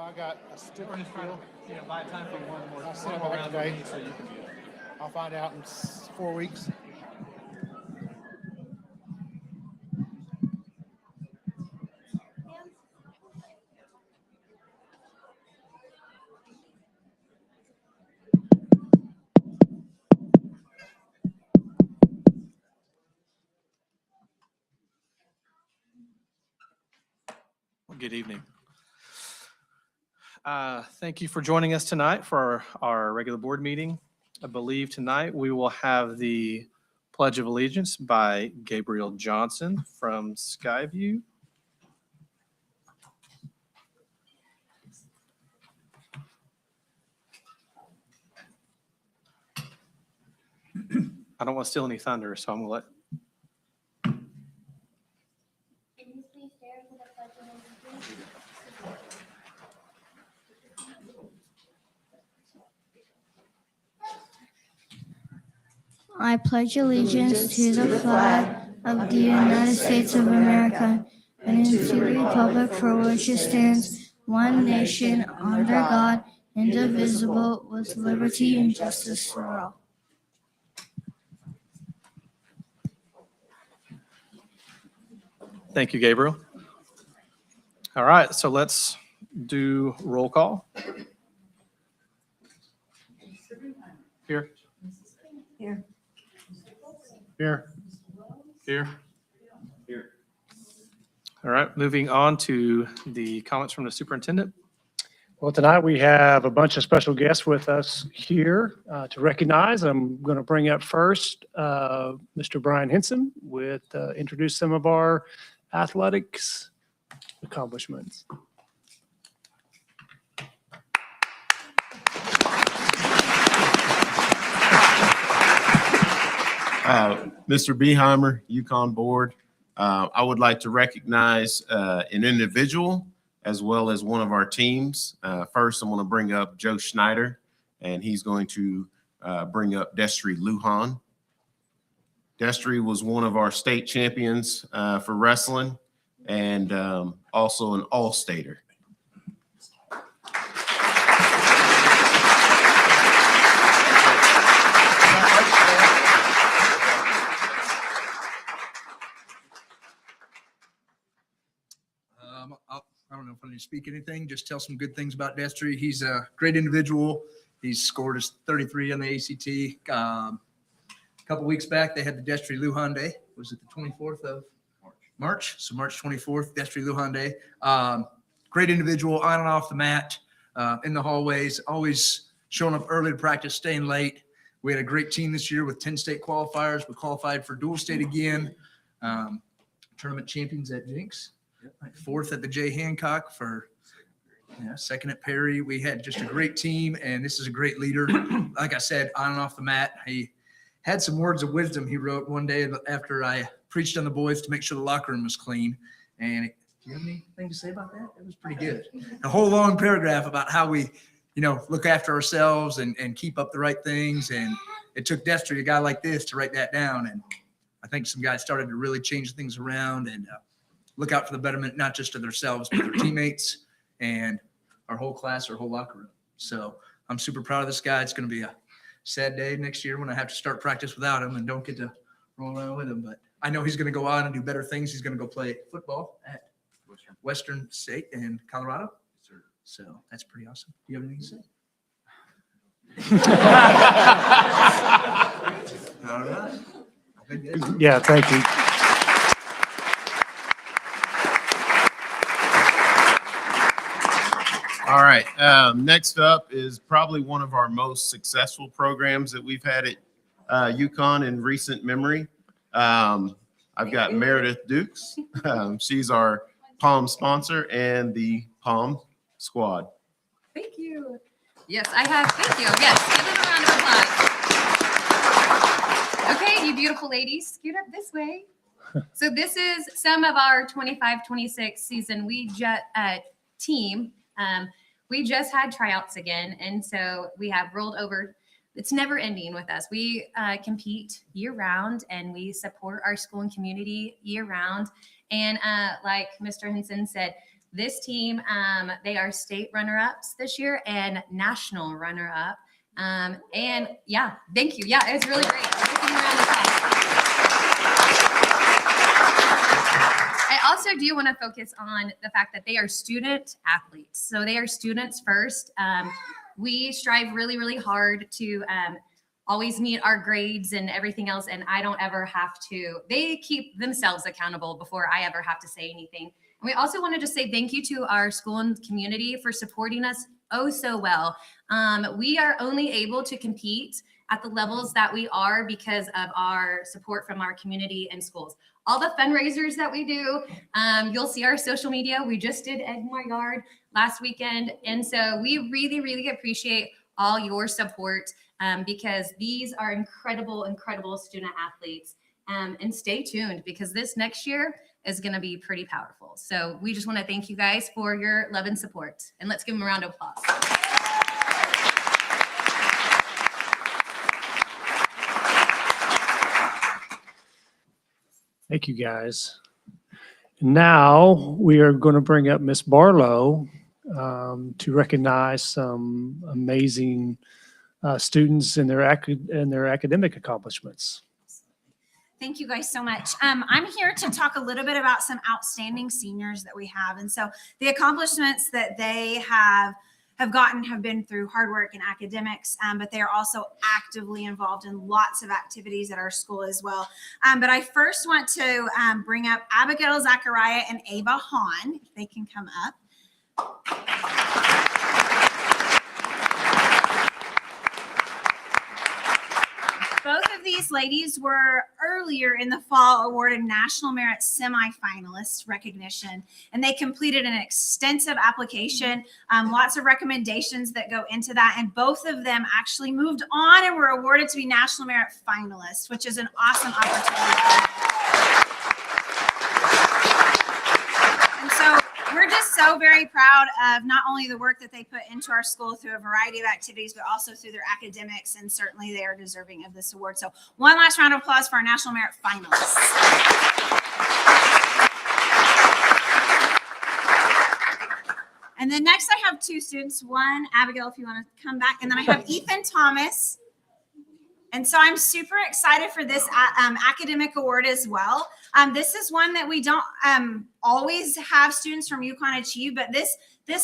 I got a stick We're just trying to, buy time for one more I'll round today. with me so you can be there. I'll find out in 4 weeks. Good evening. Thank you for joining us tonight for our regular board meeting. I believe tonight we will have the Pledge of Allegiance by Gabriel Johnson from Skyview. I don't want to steal any thunder, so I'm going to let. Can you please stand for the Pledge of Allegiance? I pledge allegiance to the flag of the United States of America and to the republic for which it stands, one nation, under God, indivisible, with liberty and justice for all. Thank you, Gabriel. All right, so let's do roll call. Here. Here. Here. Here. Here. All right, moving on to the comments from the superintendent. Well, tonight we have a bunch of special guests with us here to recognize. I'm going to bring up first Mr. Brian Henson with introduce some of our athletics accomplishments. Mr. Beheimer, Yukon board, I would like to recognize an individual as well as one of our teams. First, I want to bring up Joe Schneider, and he's going to bring up Destry Lujan. Destry was one of our state champions for wrestling and also an all-stater. I don't know if I need to speak anything, just tell some good things about Destry. He's a great individual. He's scored his 33 on the ACT. A couple weeks back, they had the Destry Lujan Day. Was it the 24th of March? So March 24th, Destry Lujan Day. Great individual, on and off the mat, in the hallways, always showing up early to practice, staying late. We had a great team this year with 10 state qualifiers. We qualified for dual state again. Tournament champions at Jinx. Fourth at the J. Hancock for second at Perry. We had just a great team, and this is a great leader. Like I said, on and off the mat. He had some words of wisdom he wrote one day after I preached on the boys to make sure the locker room was clean. And do you have anything to say about that? It was pretty good. A whole long paragraph about how we, look after ourselves and keep up the right things. And it took Destry, a guy like this, to write that down. And I think some guys started to really change things around and look out for the betterment, not just of themselves, but their teammates and our whole class, our whole locker room. So I'm super proud of this guy. It's going to be a sad day next year when I have to start practice without him and don't get to roll around with him. But I know he's going to go on and do better things. He's going to go play football at Western State in Colorado. So that's pretty awesome. Do you have anything to say? All right. I think that's it. Yeah, thank you. All right. Next up is probably one of our most successful programs that we've had at Yukon in recent memory. I've got Meredith Dukes. She's our Palm sponsor and the Palm squad. Thank you. Yes, I have. Thank you. Yes, give them a round of applause. Okay, you beautiful ladies, scoot up this way. So this is some of our 25-26 season. We just team. We just had tryouts again, and so we have rolled over. It's never ending with us. We compete year round, and we support our school and community year round. And like Mr. Henson said, This team, they are state runner-ups this year and national runner-up. And yeah, thank you. Yeah, it was really great. Give them a round of applause. I also do want to focus on the fact that they are student athletes. So they are students first. We strive really, really hard to always meet our grades and everything else. And I don't ever have to, they keep themselves accountable before I ever have to say anything. And we also want to just say thank you to our school and community for supporting us oh so well. We are only able to compete at the levels that we are because of our support from our community and schools. All the fundraisers that we do, you'll see our social media. We just did Egg My Yard last weekend. And so we really, really appreciate all your support because these are incredible, incredible student athletes. And stay tuned because this next year is going to be pretty powerful. So we just want to thank you guys for your love and support. And let's give them a round of applause. Thank you, guys. Now we are going to bring up Miss Barlow to recognize some amazing students in their academic accomplishments. Thank you guys so much. I'm here to talk a little bit about some outstanding seniors that we have. And so the accomplishments that they have gotten have been through hard work and academics, but they are also actively involved in lots of activities at our school as well. But I first want to bring up Abigail Zachariah and Ava Hahn, if they can come up. Both of these ladies were earlier in the fall awarded National Merit semifinalist recognition, and they completed an extensive application, lots of recommendations that go into that, and both of them actually moved on and were awarded to be National Merit finalists, which is an awesome opportunity. And so we're just so very proud of not only the work that they put into our school through a variety of activities, but also through their academics, and certainly they are deserving of this award. So one last round of applause for our National Merit finalists. And then next I have two students, one, Abigail, if you want to come back, and then I have Ethan Thomas. And so I'm super excited for this academic award as well. This is one that we don't always have students from Yukon achieve, but this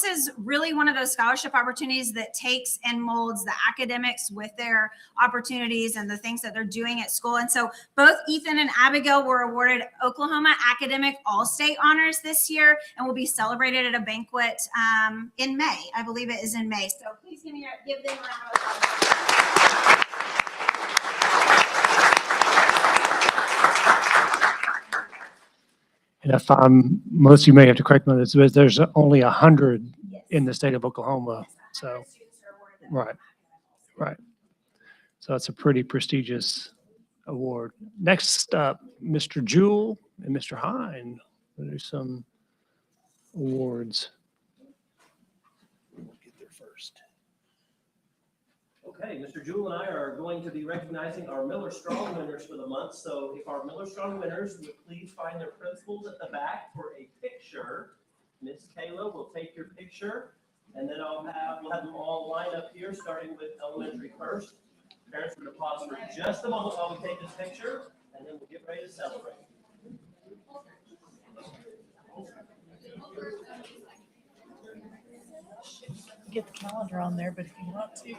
is really one of those scholarship opportunities that takes and molds the academics with their opportunities and the things that they're doing at school. And so both Ethan and Abigail were awarded Oklahoma Academic All-State Honors this year and will be celebrated at a banquet in May. I believe it is in May. So please give them a round of applause. And if most of you may have to correct me on this, but there's only 100 in the state of Oklahoma. So, right. So it's a pretty prestigious award. Next up, Mr. Jewell and Mr. Hine. There's some awards. Get there first. Okay, Mr. Jewell and I are going to be recognizing our Miller Strong winners for the month. So if our Miller Strong winners would please find their principals at the back for a picture. Miss Kayla will take your picture, and then we'll have them all line up here, starting with elementary first. Parents would pause for just a moment while we take this picture, and then we'll get ready to celebrate. Get the calendar on there, but if you want to.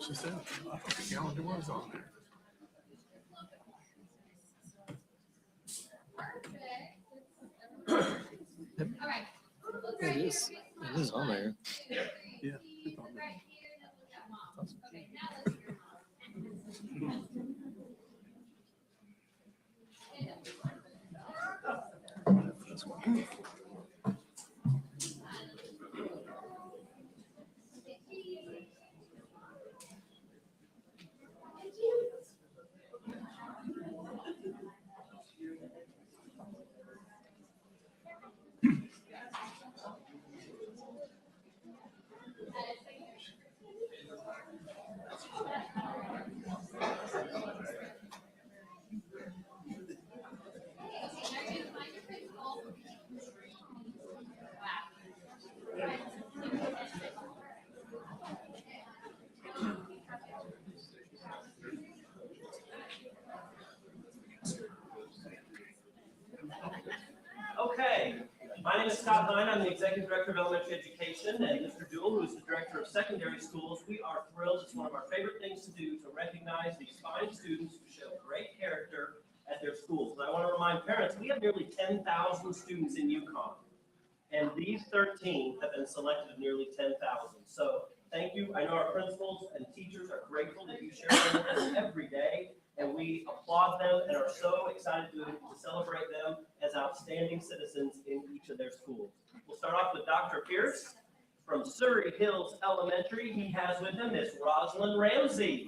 She said, I thought the calendar was on there. It is on there. Yeah. It's on there. Scott Hine. I'm the Executive Director of Elementary Education, and Mr. Jewell, who is the Director of Secondary Schools. We are thrilled. It's one of our favorite things to do to recognize these fine students who show great character at their schools. And I want to remind parents, we have nearly 10,000 students in Yukon, and these 13 have been selected of nearly 10,000. So thank you. I know our principals and teachers are grateful that you share them with us every day, and we applaud them and are so excited to celebrate them as outstanding citizens in each of their schools. We'll start off with Dr. Pierce from Surrey Hills Elementary. He has with him Miss Rosalind Ramsey.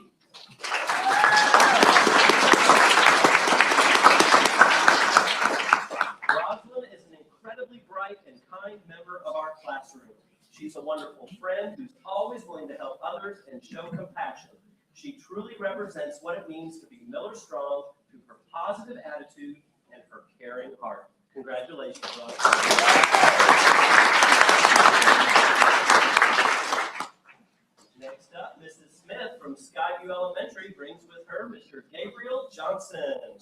Rosalind is an incredibly bright and kind member of our classroom. She's a wonderful friend who's always willing to help others and show compassion. She truly represents what it means to be Miller Strong through her positive attitude and her caring heart. Congratulations, Rosalind. Next up, Mrs. Smith from Skyview Elementary brings with her Mr. Gabriel Johnson.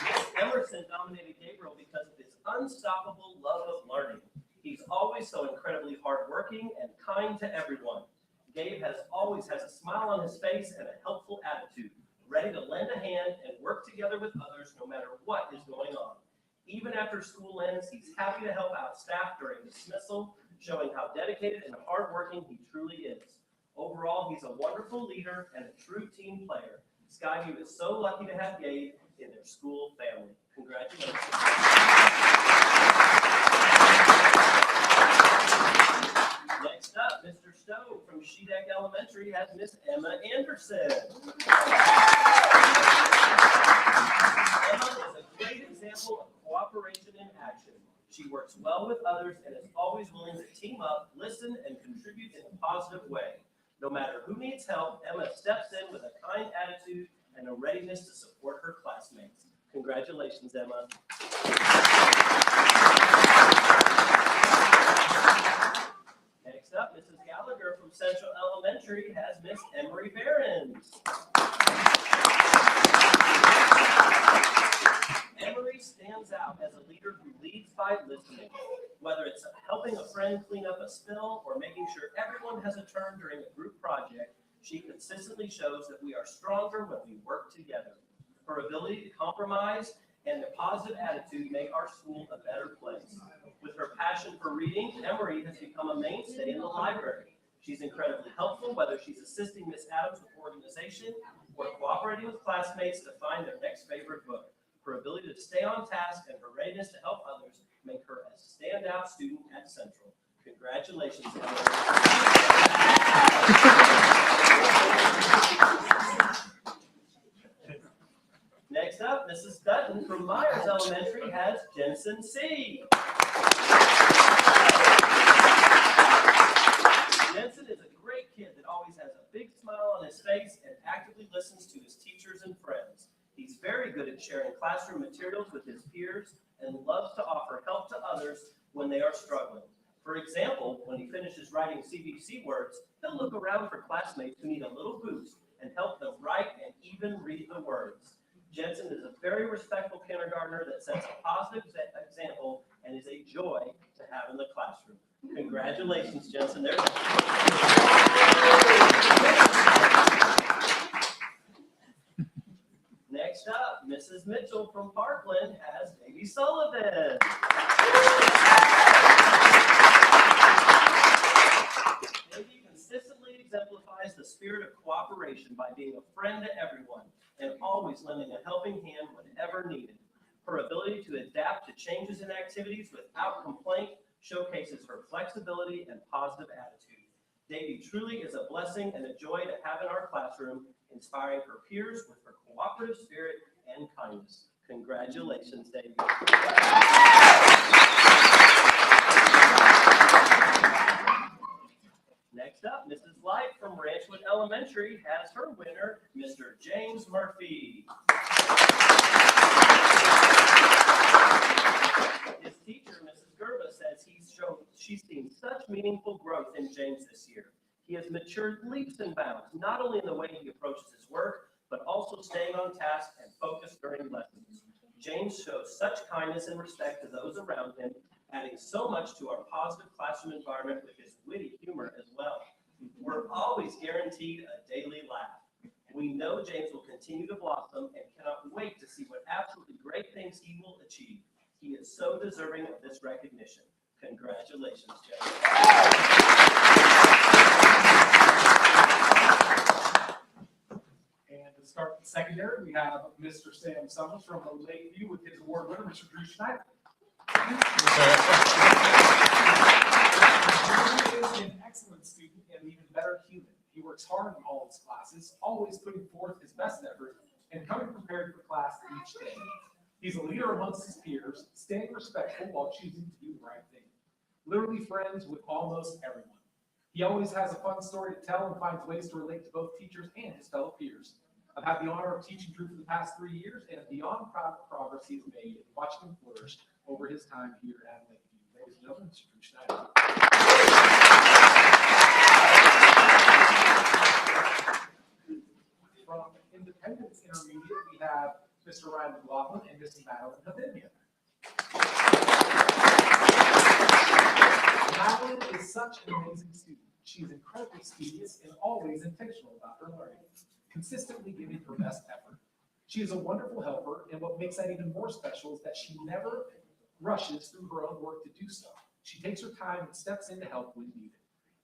Miss Emerson nominated Gabriel because of his unstoppable love of learning. He's always so incredibly hardworking and kind to everyone. Gabe always has a smile on his face and a helpful attitude, ready to lend a hand and work together with others no matter what is going on. Even after school ends, he's happy to help out staff during dismissal, showing how dedicated and hardworking he truly is. Overall, he's a wonderful leader and a true team player. Skyview is so lucky to have Gabe in their school family. Congratulations. Next up, Mr. Stowe from Shedeck Elementary has Miss Emma Anderson. Emma is a great example of cooperation in action. She works well with others and is always willing to team up, listen, and contribute in a positive way. No matter who needs help, Emma steps in with a kind attitude and a readiness to support her classmates. Congratulations, Emma. Next up, Mrs. Gallagher from Central Elementary has Miss Emery Behrens. Emery stands out as a leader who leads by listening. Whether it's helping a friend clean up a spill or making sure everyone has a turn during a group project, she consistently shows that we are stronger when we work together. Her ability to compromise and a positive attitude make our school a better place. With her passion for reading, Emery has become a mainstay in the library. She's incredibly helpful, whether she's assisting Miss Adams with organization or cooperating with classmates to find their next favorite book. Her ability to stay on task and her readiness to help others make her a standout student at Central. Congratulations, Next up, Mrs. Dutton from Myers Elementary has Jensen C. Jensen is a great kid that always has a big smile on his face and actively listens to his teachers and friends. He's very good at sharing classroom materials with his peers and loves to offer help to others when they are struggling. For example, when he finishes writing CBC words, he'll look around for classmates who need a little boost and help them write and even read the words. Jensen is a very respectful kindergartner that sets a positive example and is a joy to have in the classroom. Congratulations, Jensen. Next up, Mrs. Mitchell from Parkland has Baby Sullivan. Baby consistently exemplifies the spirit of cooperation by being a friend to everyone and always lending a helping hand whenever needed. Her ability to adapt to changes in activities without complaint showcases her flexibility and positive attitude. Davy truly is a blessing and a joy to have in our classroom, inspiring her peers with her cooperative spirit and kindness. Congratulations, Davy. Next up, Mrs. Light from Ranchwood Elementary has her winner, Mr. James Murphy. His teacher, Mrs. Gerba, says she's seen such meaningful growth in James this year. He has matured leaps and bounds, not only in the way he approaches his work, but also staying on task and focused during lessons. James shows such kindness and respect to those around him, adding so much to our positive classroom environment with his witty humor as well. We're always guaranteed a daily laugh. We know James will continue to blossom and cannot wait to see what absolutely great things he will achieve. He is so deserving of this recognition. Congratulations, James. And to start the secondary, we have Mr. Sam Summers from Lakeview with his award winner, Mr. Drew Schneider. Drew is an excellent student and an even better human. He works hard in all his classes, always putting forth his best effort and coming prepared for class each day. He's a leader amongst his peers, staying respectful while choosing to do the right thing. Literally friends with almost everyone. He always has a fun story to tell and finds ways to relate to both teachers and his fellow peers. I've had the honor of teaching Drew for the past 3 years and am beyond proud of the progress he's made in watching him flourish over his time here at Lakeview. Ladies and gentlemen, Mr. Drew Schneider. From Independence Intermediate, we have Mr. Ryan McLaughlin and Ms. Madeline Havinia. Madeline is such an amazing student. She is incredibly studious and always intentional about her learning, consistently giving her best effort. She is a wonderful helper, and what makes that even more special is that she never rushes through her own work to do so. She takes her time and steps in to help when needed.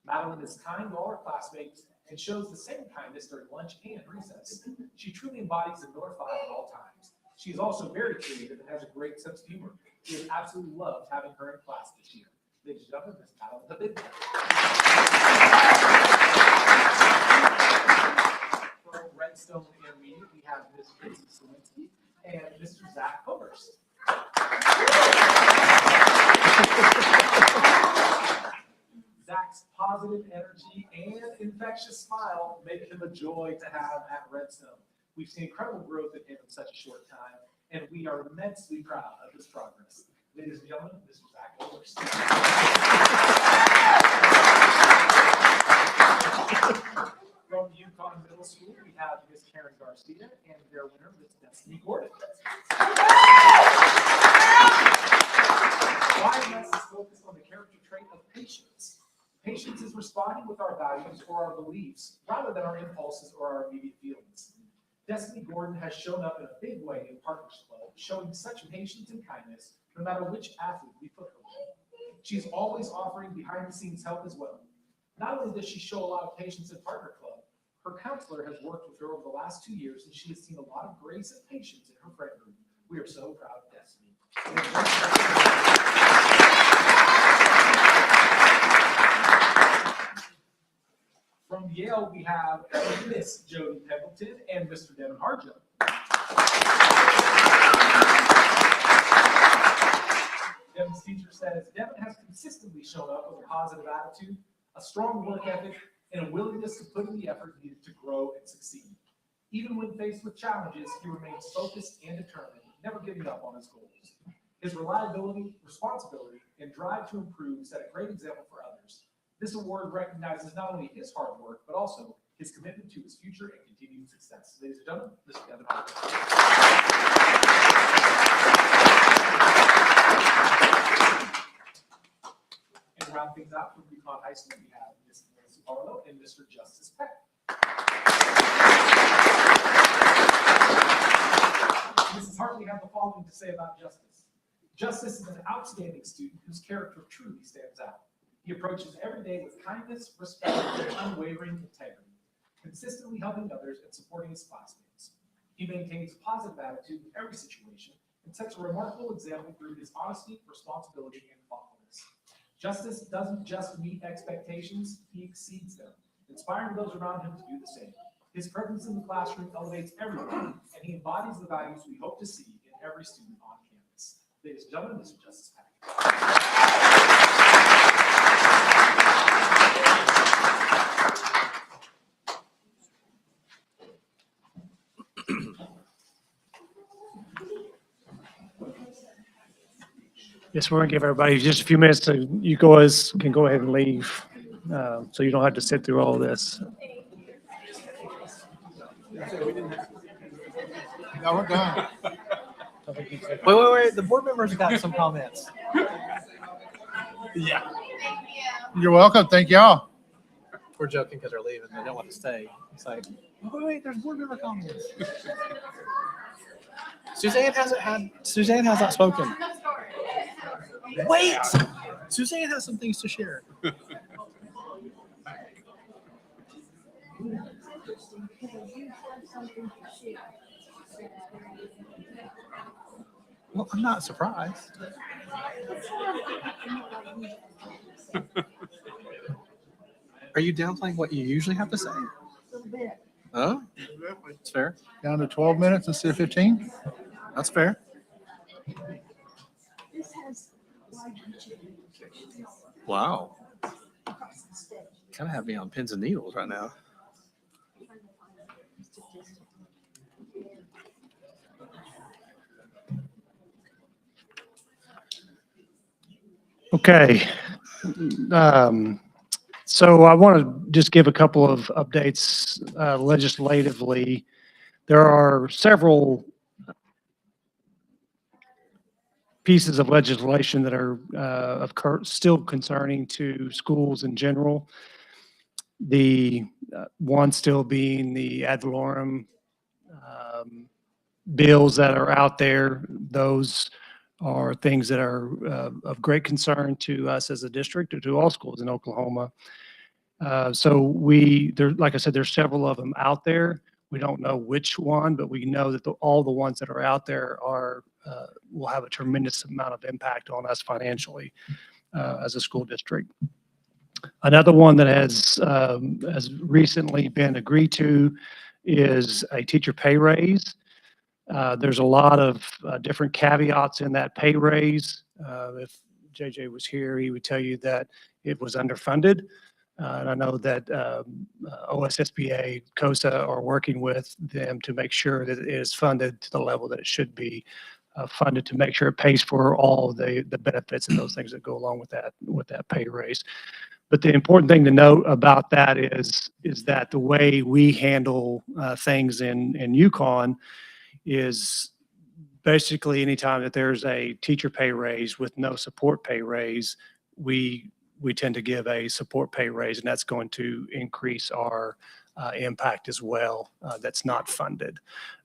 Madeline is kind to all her classmates and shows the same kindness during lunch and recess. She truly embodies the Miller 5 at all times. She is also very creative and has a great sense of humor. We have absolutely loved having her in class this year. Ladies and gentlemen, Ms. Madeline Havinia. From Redstone Intermediate, we have Ms. Tracy Sawinski and Mr. Zach Homer's. Zach's positive energy and infectious smile make him a joy to have at Redstone. We've seen incredible growth in him in such a short time, and we are immensely proud of his progress. Ladies and gentlemen, Mr. Zach Homer's. From Yukon Middle School, we have Ms. Karen Garcia and their winner, Ms. Destiny Gordon. YMS is focused on the character trait of patience. Patience is responding with our values or our beliefs rather than our impulses or our immediate feelings. Destiny Gordon has shown up in a big way in Partners Club, showing such patience and kindness no matter which athlete we put her with. She's always offering behind-the-scenes help as well. Not only does she show a lot of patience in Partner Club, her counselor has worked with her over the last 2 years, and she has seen a lot of grace and patience in her friend group. We are so proud of Destiny. From Yale, we have Miss Jody Pendleton and Mr. Devin Harjo. Devin's teacher says, Devin has consistently shown up with a positive attitude, a strong work ethic, and a willingness to put in the effort needed to grow and succeed. Even when faced with challenges, he remains focused and determined, never giving up on his goals. His reliability, responsibility, and drive to improve set a great example for others. This award recognizes not only his hard work, but also his commitment to his future and continued success. Ladies and gentlemen, Mr. Devin Harjo. And to round things out from Yukon High School, we have Ms. Nancy Barlow and Mr. Justice Peck. Mrs. Hartley had the following to say about Justice. Justice is an outstanding student whose character truly stands out. He approaches every day with kindness, respect, and unwavering integrity, consistently helping others and supporting his classmates. He maintains a positive attitude in every situation and sets a remarkable example through his honesty, responsibility, and thoughtfulness. Justice doesn't just meet expectations, he exceeds them, inspiring those around him to do the same. His presence in the classroom elevates everyone, and he embodies the values we hope to see in every student on campus. Ladies and gentlemen, Mr. Justice Peck. Yes, we're going to give everybody just a few minutes to, you guys can go ahead and leave, so you don't have to sit through all of this. No, we're done. Wait. The board members got some comments. Yeah. You're welcome. Thank y'all. We're joking because they're leaving. They don't want to stay. It's like, wait, there's board member comments. Suzanne has not spoken. Wait! Suzanne has some things to share. Well, I'm not surprised. Are you downplaying what you usually have to say? A little bit. Oh, it's fair. Down to 12 minutes instead of 15. That's fair. This has wide reaching Wow. Kind of have me on pins and needles right now. Okay. So I want to just give a couple of updates legislatively. There are several pieces of legislation that are still concerning to schools in general. The one still being the ad valorem bills that are out there. Those are things that are of great concern to us as a district or to all schools in Oklahoma. So like I said, there's several of them out there. We don't know which one, but we know that all the ones that are out there will have a tremendous amount of impact on us financially as a school district. Another one that has recently been agreed to is a teacher pay raise. There's a lot of different caveats in that pay raise. If JJ was here, he would tell you that it was underfunded. And I know that OSSBA, COSA are working with them to make sure that it is funded to the level that it should be funded, to make sure it pays for all the benefits and those things that go along with that pay raise. But the important thing to note about that is that the way we handle things in Yukon is basically anytime that there's a teacher pay raise with no support pay raise, we tend to give a support pay raise, and that's going to increase our impact as well. That's not funded.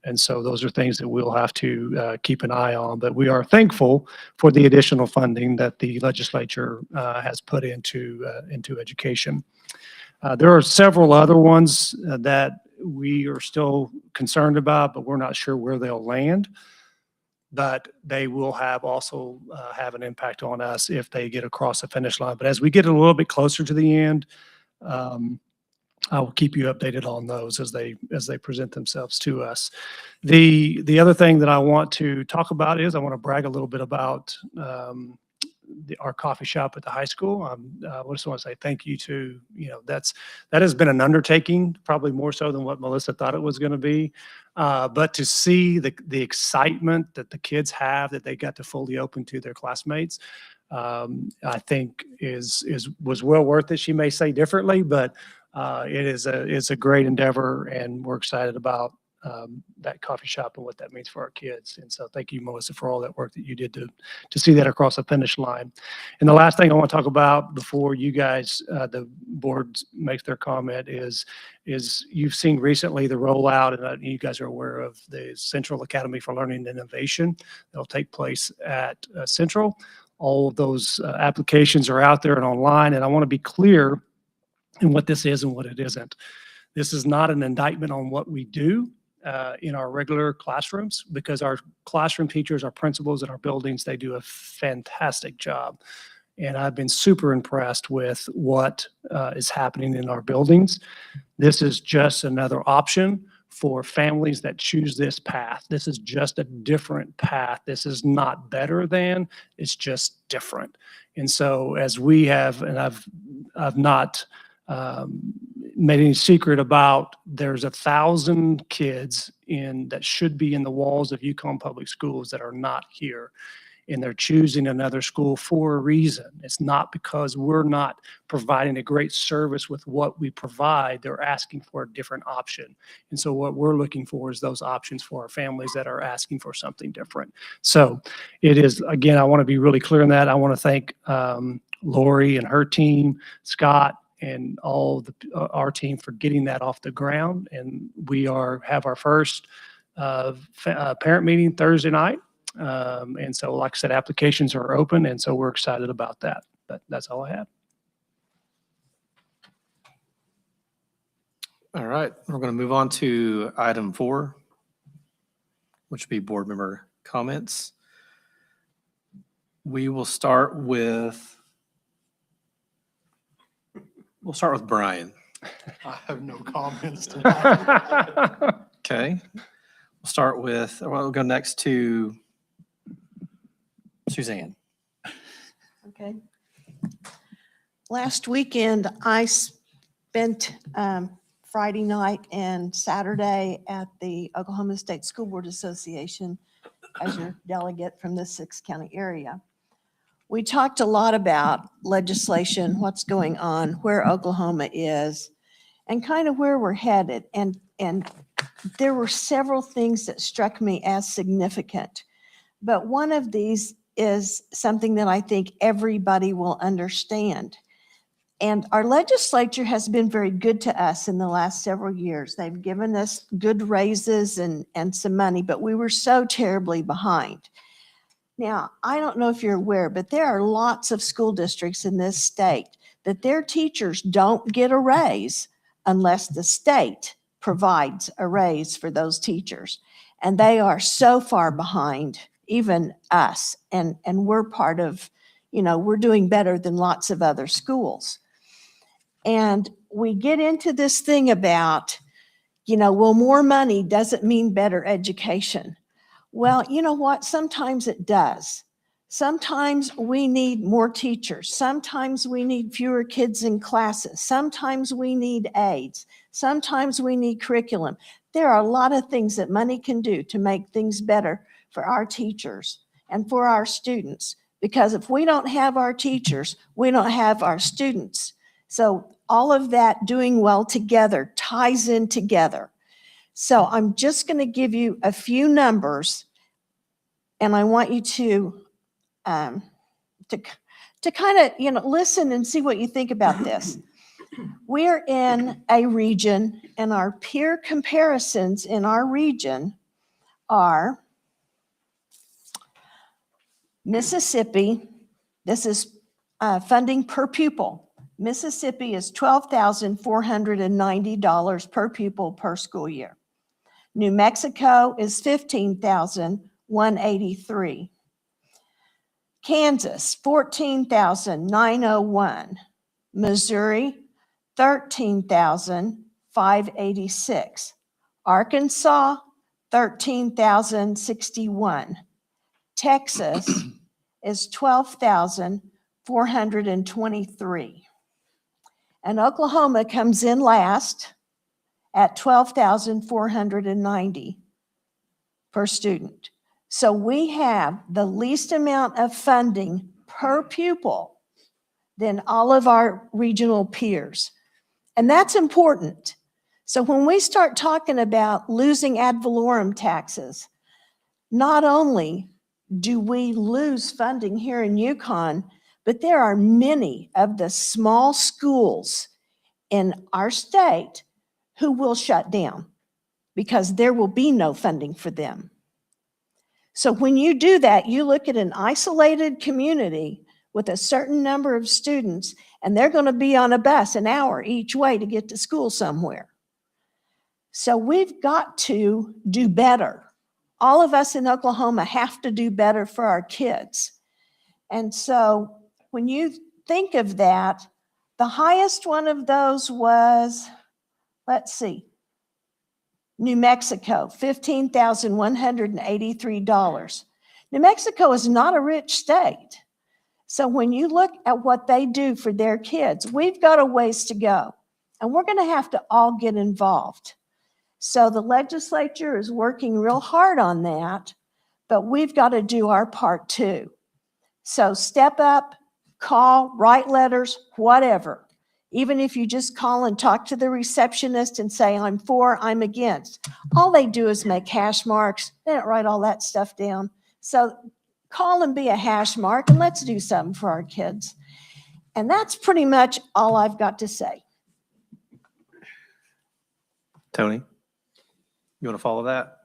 And so those are things that we'll have to keep an eye on. But we are thankful for the additional funding that the legislature has put into education. There are several other ones that we are still concerned about, but we're not sure where they'll land. But they will also have an impact on us if they get across the finish line. But as we get a little bit closer to the end, I will keep you updated on those as they present themselves to us. The other thing that I want to talk about is I want to brag a little bit about our coffee shop at the high school. I just want to say thank you to, that has been an undertaking, probably more so than what Melissa thought it was going to be. But to see the excitement that the kids have that they got to fully open to their classmates, I think was well worth it. She may say differently, but it is a great endeavor, and we're excited about that coffee shop and what that means for our kids. And so thank you, Melissa, for all that work that you did to see that across the finish line. And the last thing I want to talk about before you guys, the board makes their comment is you've seen recently the rollout, and you guys are aware of the Central Academy for Learning and Innovation that'll take place at Central. All of those applications are out there and online, and I want to be clear in what this is and what it isn't. This is not an indictment on what we do in our regular classrooms, because our classroom teachers, our principals in our buildings, they do a fantastic job. And I've been super impressed with what is happening in our buildings. This is just another option for families that choose this path. This is just a different path. This is not better than, it's just different. And so as we have, and I've not made any secret about, there's 1,000 kids that should be in the walls of Yukon Public Schools that are not here. and they're choosing another school for a reason. It's not because we're not providing a great service with what we provide. They're asking for a different option. And so what we're looking for is those options for our families that are asking for something different. So it is, again, I want to be really clear on that. I want to thank Lori and her team, Scott, and all our team for getting that off the ground. And we have our first parent meeting Thursday night. And so, like I said, applications are open, and so we're excited about that. But that's all I have. All right, we're going to move on to item 4, which would be board member comments. We will start with Brian. I have no comments tonight. Okay. We'll go next to Suzanne. Okay. Last weekend, I spent Friday night and Saturday at the Oklahoma State School Board Association as your delegate from the 6 county area. We talked a lot about legislation, what's going on, where Oklahoma is, and kind of where we're headed. And there were several things that struck me as significant. But one of these is something that I think everybody will understand. And our legislature has been very good to us in the last several years. They've given us good raises and some money, but we were so terribly behind. Now, I don't know if you're aware, but there are lots of school districts in this state that their teachers don't get a raise unless the state provides a raise for those teachers. And they are so far behind, even us. And we're part of, we're doing better than lots of other schools. And we get into this thing about, well, more money doesn't mean better education. Well, you know what? Sometimes it does. Sometimes we need more teachers. Sometimes we need fewer kids in classes. Sometimes we need aides. Sometimes we need curriculum. There are a lot of things that money can do to make things better for our teachers and for our students. Because if we don't have our teachers, we don't have our students. So all of that doing well together ties in together. So I'm just going to give you a few numbers, and I want you to kind of, listen and see what you think about this. We're in a region, and our peer comparisons in our region are Mississippi. This is funding per pupil. Mississippi is $12,490 per pupil per school year. New Mexico is $15,183. Kansas, $14,901. Missouri, $13,586. Arkansas, $13,061. Texas is $12,423. And Oklahoma comes in last at $12,490 per student. So we have the least amount of funding per pupil than all of our regional peers. And that's important. So when we start talking about losing ad valorem taxes, not only do we lose funding here in Yukon, but there are many of the small schools in our state who will shut down because there will be no funding for them. So when you do that, you look at an isolated community with a certain number of students, and they're going to be on a bus an hour each way to get to school somewhere. So we've got to do better. All of us in Oklahoma have to do better for our kids. And so when you think of that, the highest one of those was, let's see, New Mexico, $15,183. New Mexico is not a rich state. So when you look at what they do for their kids, we've got a ways to go. And we're going to have to all get involved. So the legislature is working real hard on that, but we've got to do our part too. So step up, call, write letters, whatever. Even if you just call and talk to the receptionist and say, I'm for, I'm against. All they do is make hash marks. They don't write all that stuff down. So call and be a hash mark and let's do something for our kids. And that's pretty much all I've got to say. Tony, you want to follow that?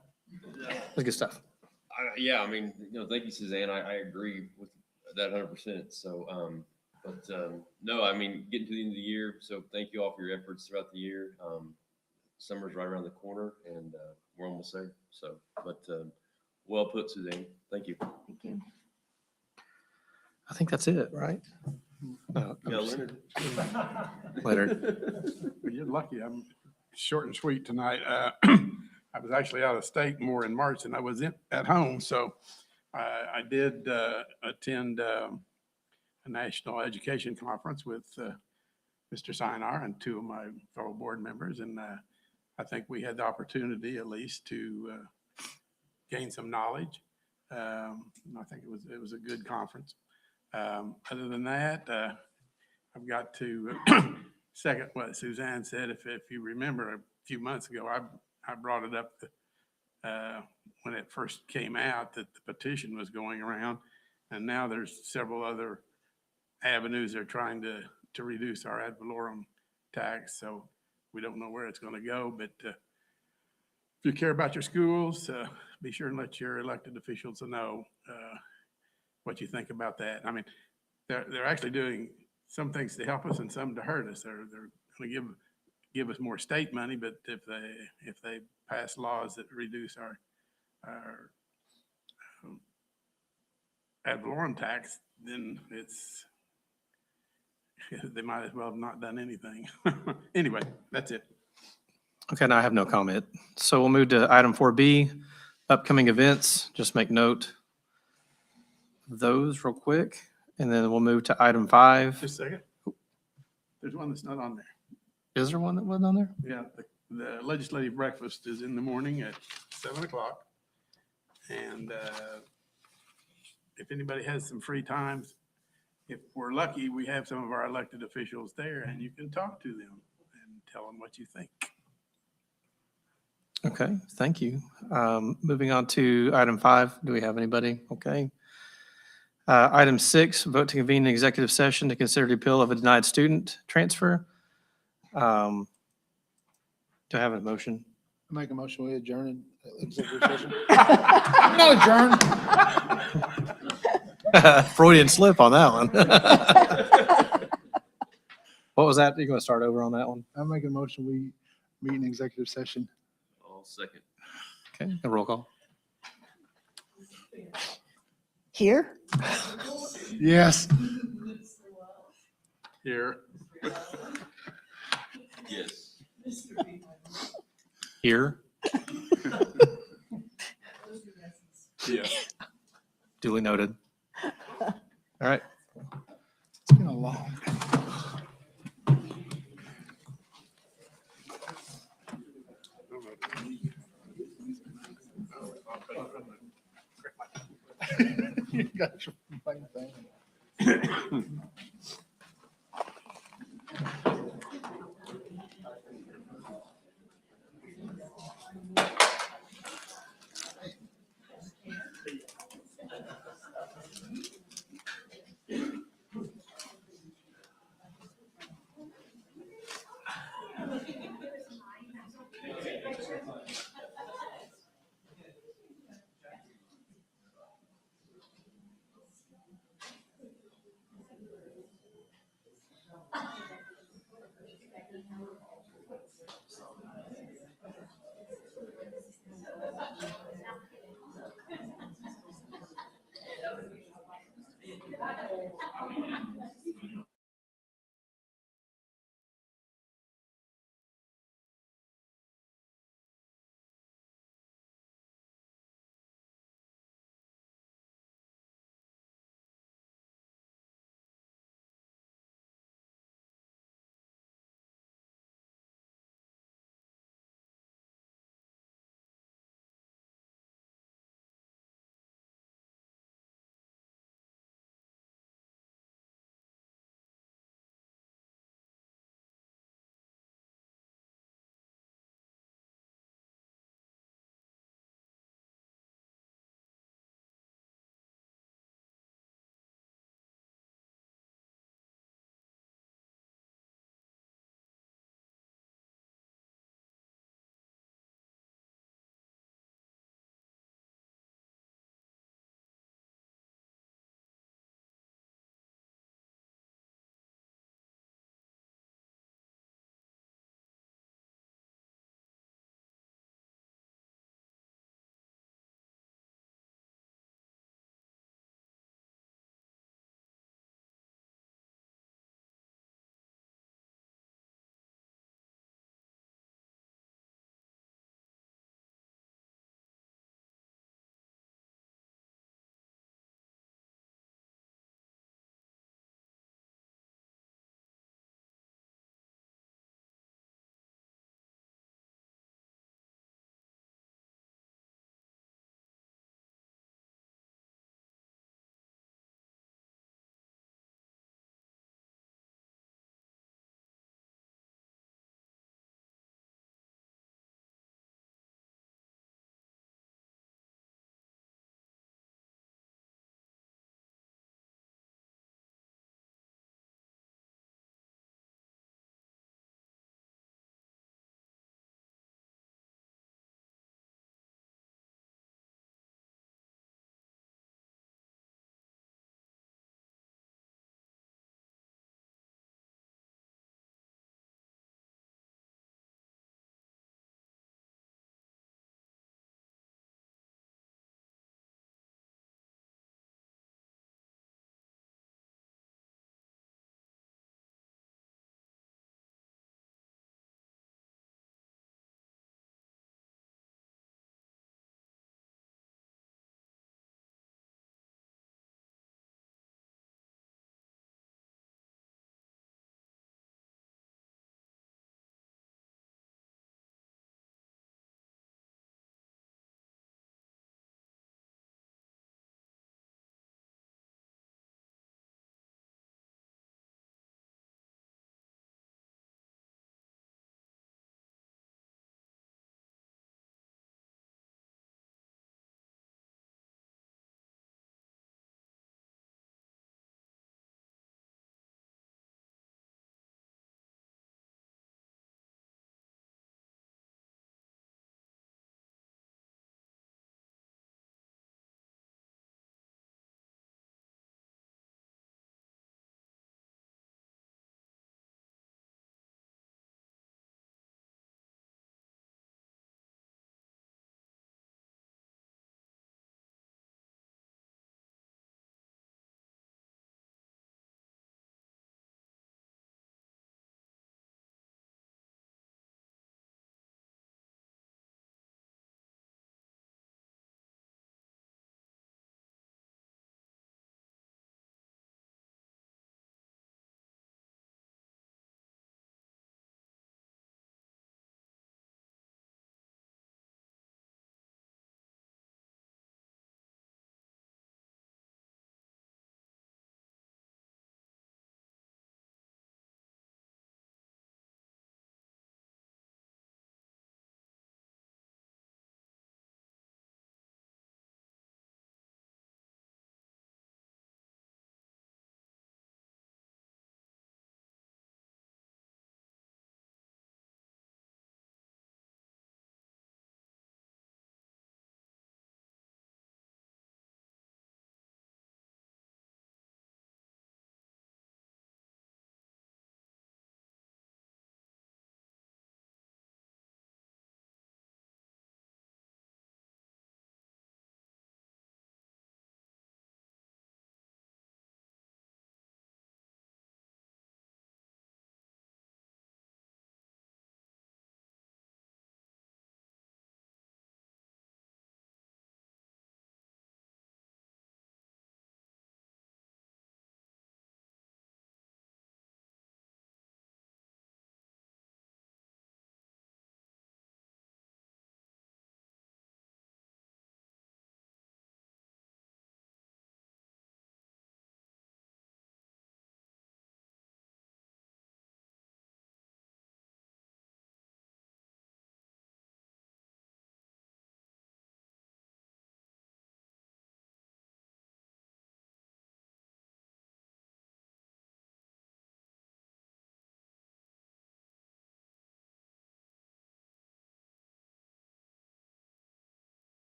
That's good stuff. Yeah, I mean, thank you, Suzanne. I agree with that 100%. So, no, I mean, getting to the end of the year. So thank you all for your efforts throughout the year. Summer's right around the corner and we're almost there. So, well put, Suzanne. Thank you. Thank you. I think that's it, right? No, I'm Yeah, just- Leonard. Leonard. Well, you're lucky. I'm short and sweet tonight. I was actually out of state more in March than I was at home. So I did attend a national education conference with Mr. Sinar and two of my fellow board members. And I think we had the opportunity at least to gain some knowledge. I think it was a good conference. Other than that, I've got to second what Suzanne said. If you remember a few months ago, I brought it up when it first came out that the petition was going around, and now there's several other avenues they're trying to reduce our ad valorem tax. So we don't know where it's going to go, but if you care about your schools, be sure and let your elected officials know what you think about that. I mean, they're actually doing some things to help us and some to hurt us. They're going to give us more state money, but if they pass laws that reduce our ad valorem tax, then they might as well have not done anything. Anyway, that's it. Okay, now I have no comment. So we'll move to item 4B, upcoming events. Just make note of those real quick. And then we'll move to item 5. Just a second. There's one that's not on there. Is there one that wasn't on there? Yeah, the legislative breakfast is in the morning at 7 o'clock. And if anybody has some free times, if we're lucky, we have some of our elected officials there and you can talk to them and tell them what you think. Okay, thank you. Moving on to item 5. Do we have anybody? Okay. Item 6, vote to convene an executive session to consider the appeal of a denied student transfer. Do I have a motion? I make a motion, we adjourn in executive session. No, adjourn. Freudian slip on that one. What was that? You're going to start over on that one? I make a motion, we meet in executive session. I'll second. Okay, a roll call. Here? Yes. Here. Yes. Here, Yeah. duly noted. All right. It's been a long. You got your thing.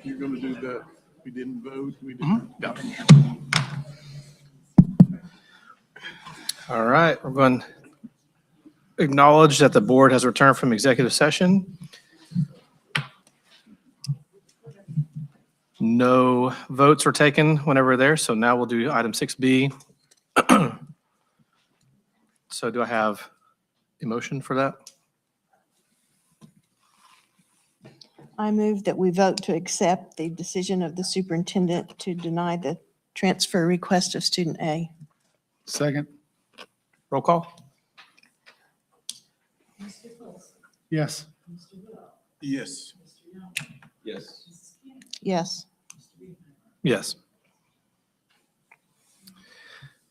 You're gonna do we didn't vote, we didn't. All right, we're going to acknowledge that the board has returned from executive session. No votes were taken whenever we're there, so now we'll do item 6B. So do I have a motion for that? I move that we vote to accept the decision of the superintendent to deny the transfer request of student A. Second. Roll call? Yes. Yes. Yes. Yes. Yes.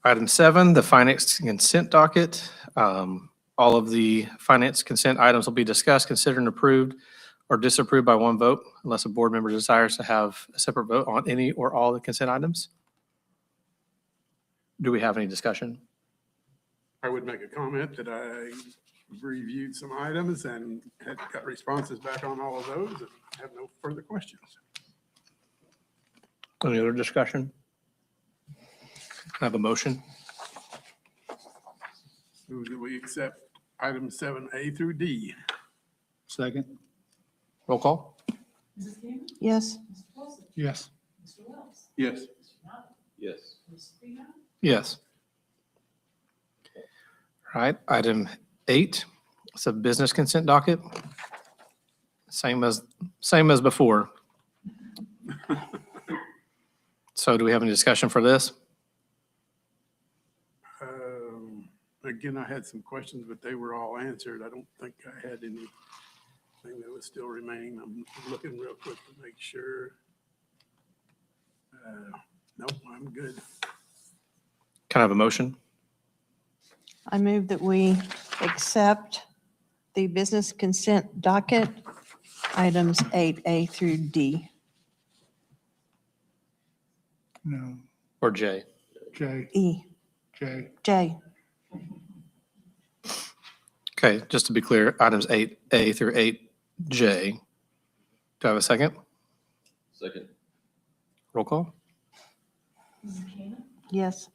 Item 7, the finance consent docket. All of the finance consent items will be discussed, considered, and approved or disapproved by one vote unless a board member desires to have a separate vote on any or all the consent items. Do we have any discussion? I would make a comment that I reviewed some items and had got responses back on all of those and have no further questions. Any other discussion? I have a motion. Move that we accept items 7A through D. Second. Roll call? Yes. Yes. Yes. Yes. Yes. All right, item 8, it's a business consent docket. Same as before. So do we have any discussion for this? Again, I had some questions, but they were all answered. I don't think I had anything that was still remaining. I'm looking real quick to make sure. Nope, I'm good. Can I have a motion? I move that we accept the business consent docket, items 8A through D. No. Or J? J. E. J. J. Okay, just to be clear, items 8A through 8J. Do I have a second? Second. Roll call? Yes.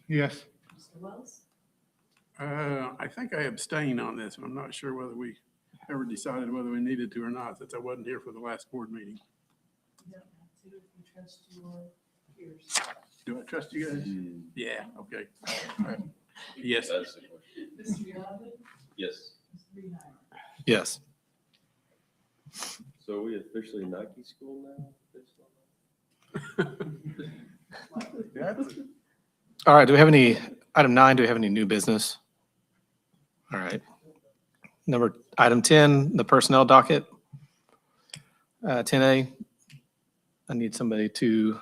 Yes. I think I abstained on this, and I'm not sure whether we ever decided whether we needed to or not, since I wasn't here for the last board meeting. Do I trust you guys? Yeah, okay. All right. Yes. That's the question. Yes. Yes. So are we officially Nike school now? All right, do we have any, item 9, do we have any new business? All right. Item 10, the personnel docket. 10A, I need somebody to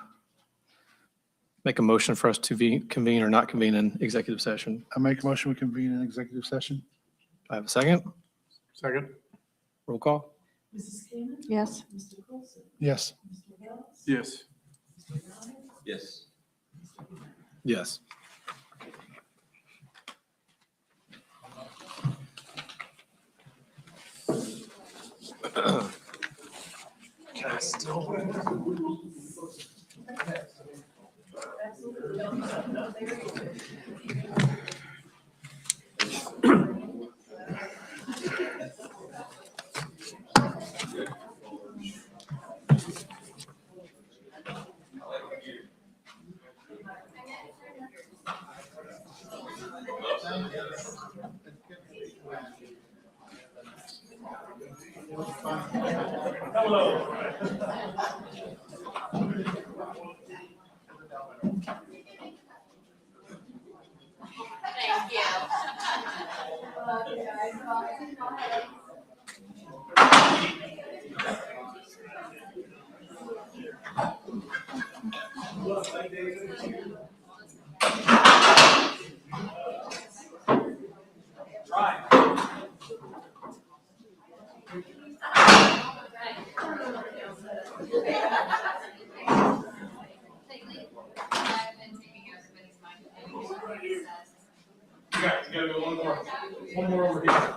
make a motion for us to convene or not convene an executive session. I make a motion we convene an executive session. I have a second. Second. Roll call? Yes. Yes. Yes. Yes. Yes. You gotta go one more over here.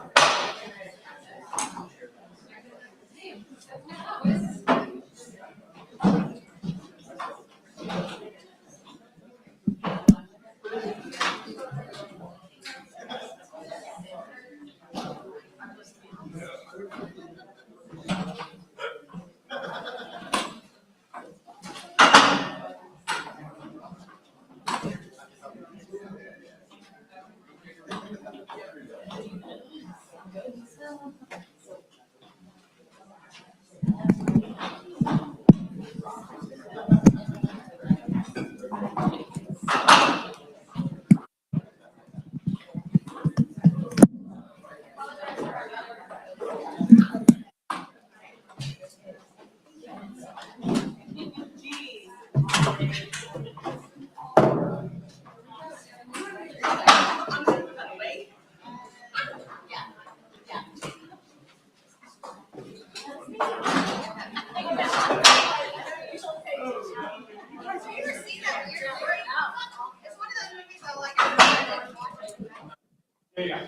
Yeah.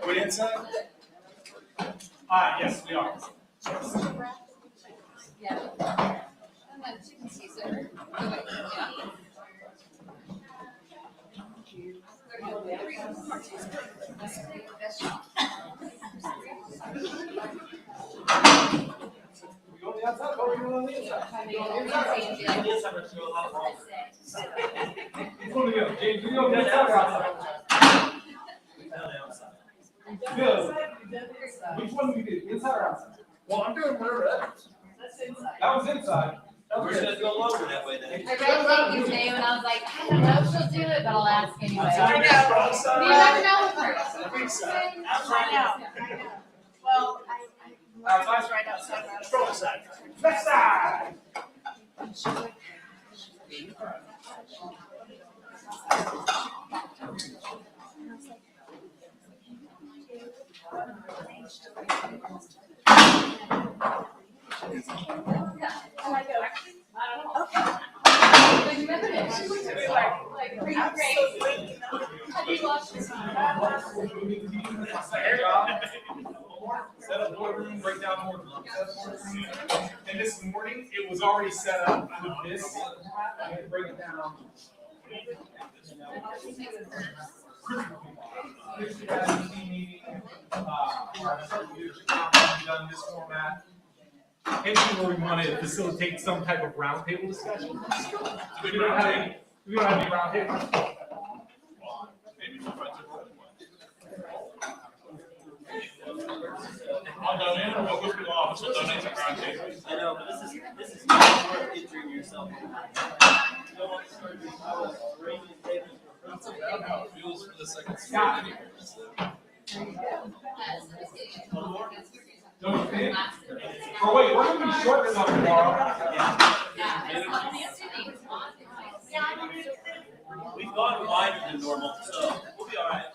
We're inside? Yes, we are. We go on the outside, or we go on the inside? You go on the inside. Which one do we go? James, you go on the inside or outside? Good. Which one do we do? Inside or outside? Well, I'm doing whatever that is. That's inside. That was inside. We're just gonna go longer that way then. I read thank you name and I was like, I don't know if she'll do it, but I'll ask anyway. I know. You never know with her. I know. Well, Outside? right outside. Control side. Left side. Set up boardroom, break down boardroom. And this morning, it was already set up with this. I had to break it down. Done in this format. Anything where we want to facilitate some type of roundtable discussion. We don't have any roundtables. I'll donate, or we'll go to the office, we'll donate to roundtables. I know, but this is not worth injuring yourself. You don't want to start doing raising tables for That's about how it feels for the second street anyway. Don't you think? Oh, wait, we're gonna be short enough tomorrow. We've gone wider than normal, so we'll be all right.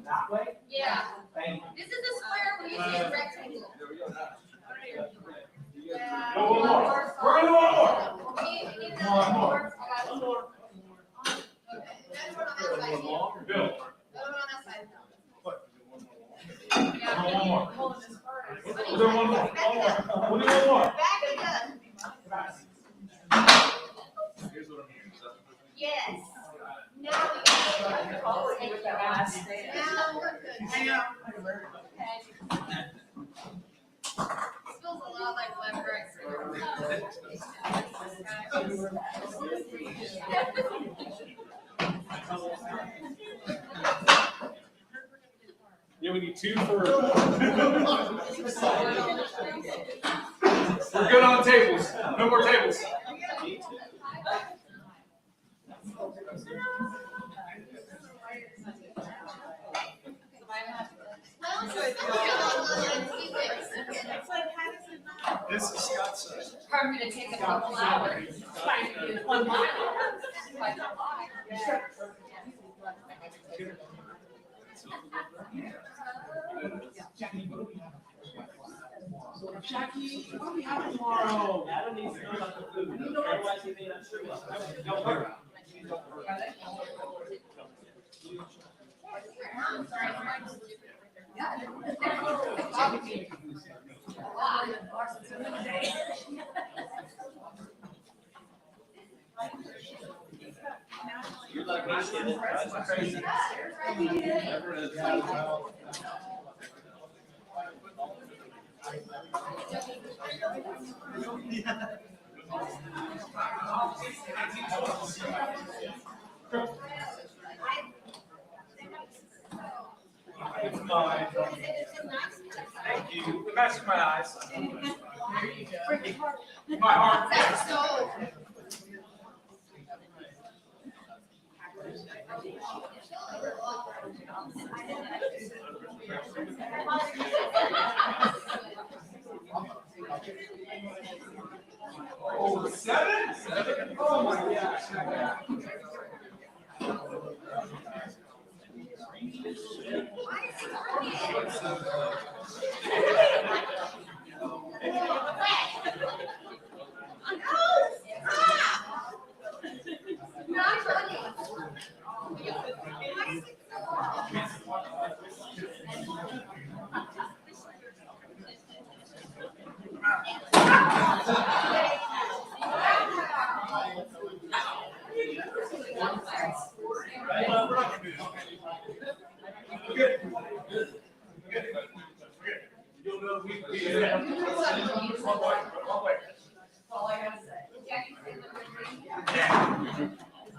That way? Yeah, Thank you. this is a square, we usually a rectangle. Go one more. We're gonna do one more. One more. Bill. One more. We'll do one more. We'll do one more. Here's what I'm hearing. Yes. Now we can go with that last thing. Now we're good. I know. Okay. Feels a lot like Yeah, we need two for. We're good on tables. No more tables. This is Scott's side. Probably gonna take a couple hours. Trying to do 1 mile. Like a lot. Jackie, what are we having tomorrow? Adam needs to know about the food. Otherwise, he may not show up. Don't worry. You're lucky I did it. That's crazy. Thank you. The best of my eyes. My heart. Oh, 7? Oh my gosh.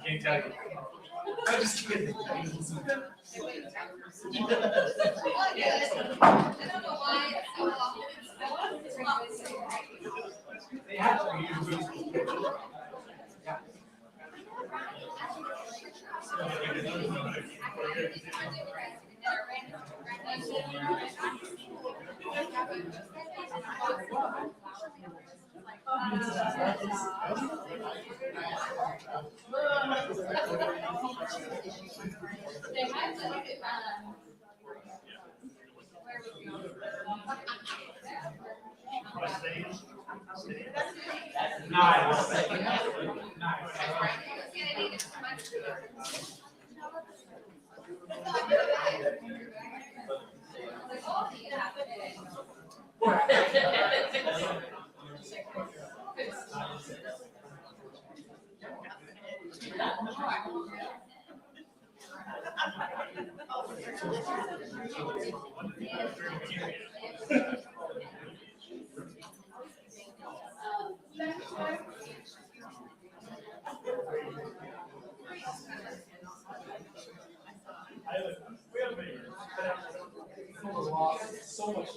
Can't tell you. I'm just kidding. They have to be. Nice. So much.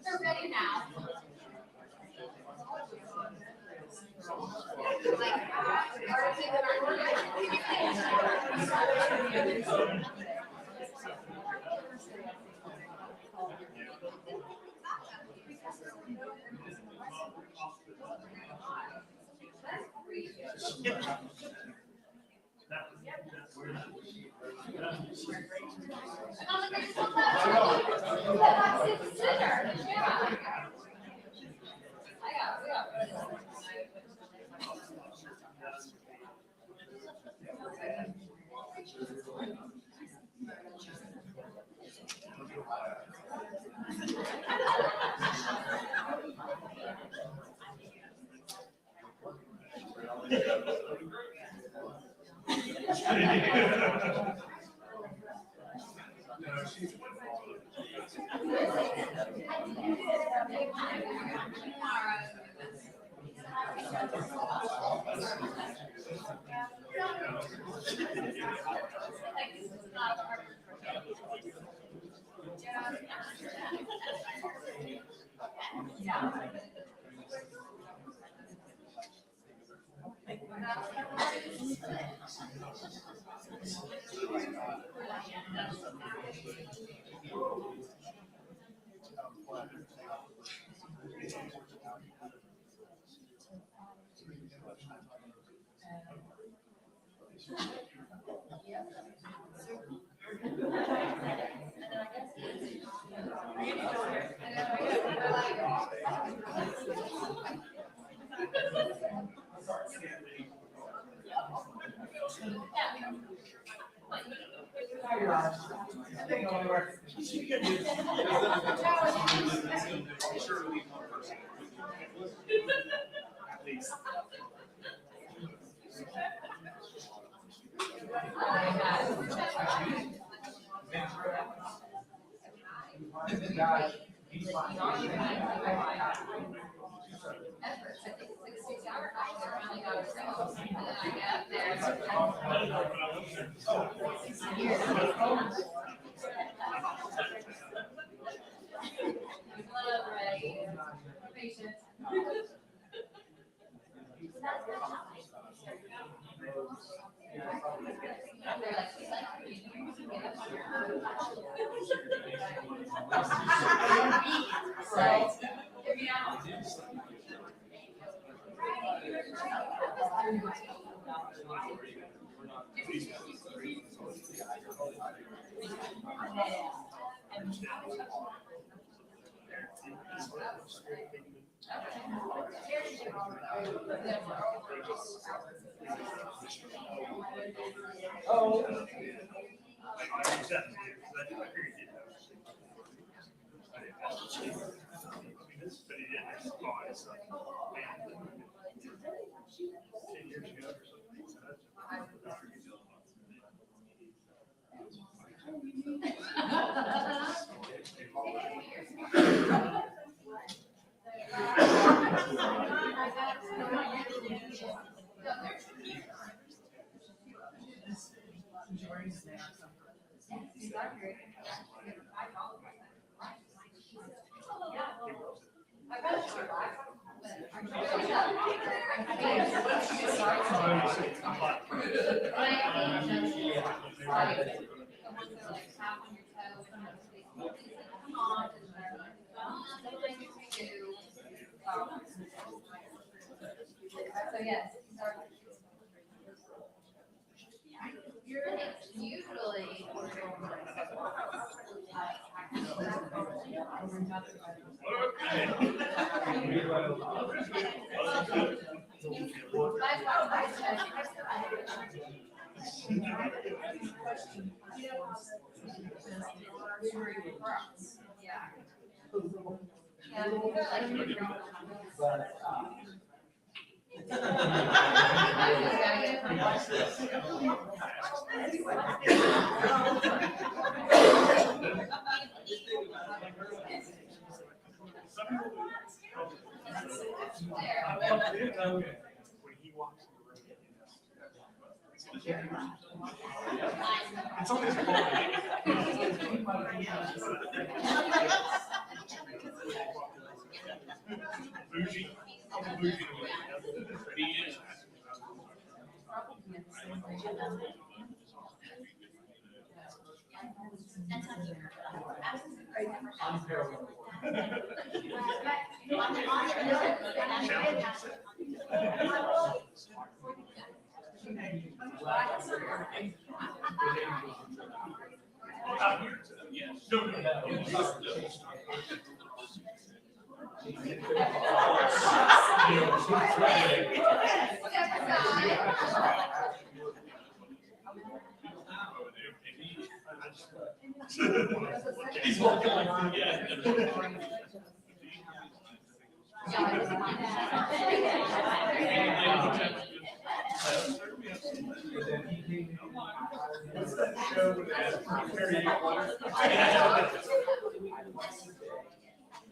They're ready now.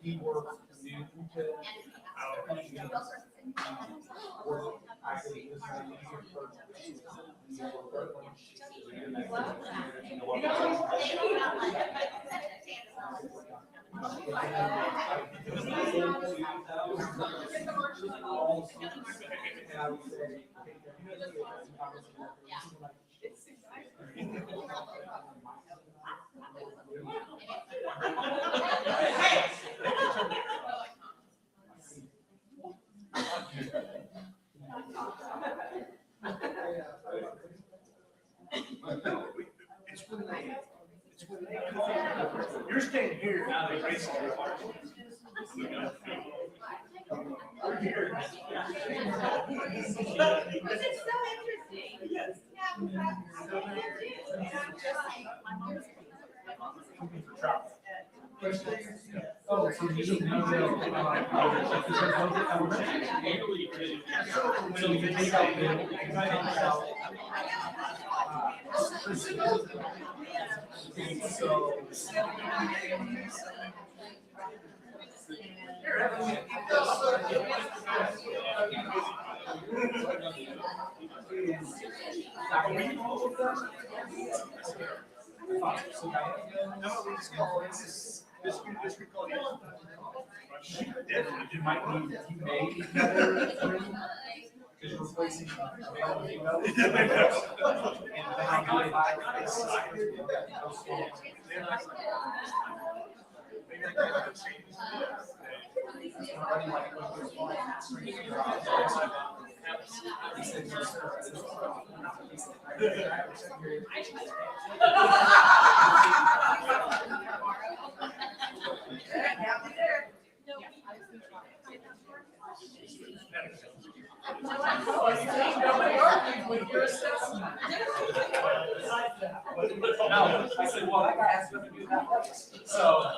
he worked new to You're staying here now. They race Oh, so you didn't know that. So you can take out You might need, you may need another attorney, because you're replacing male and female. And depending on how they lie, it's No, I said, well, that guy has nothing to do with that. So.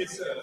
It's a.